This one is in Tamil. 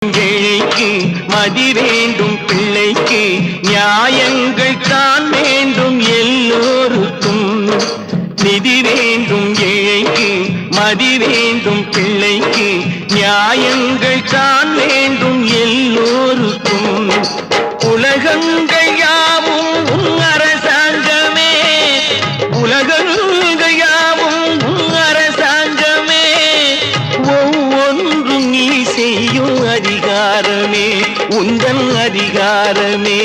ஏழைக்கு மதி வேண்டும், பிள்ளைக்கு நியாயங்கள் தான் வேண்டும், எல்லோருக்கும் நிதி வேண்டும். ஏழைக்கு மதி வேண்டும், பிள்ளைக்கு நியாயங்கள் தான் வேண்டும், எல்லோருக்கும். உலகங்கள் யாவும் உன் அரசாங்கமே, உலகங்கள் யாவும் உன் அரசாங்கமே, ஒவ்வொன்றும் நீ செய்யும் அதிகாரமே உந்தன் அதிகாரமே.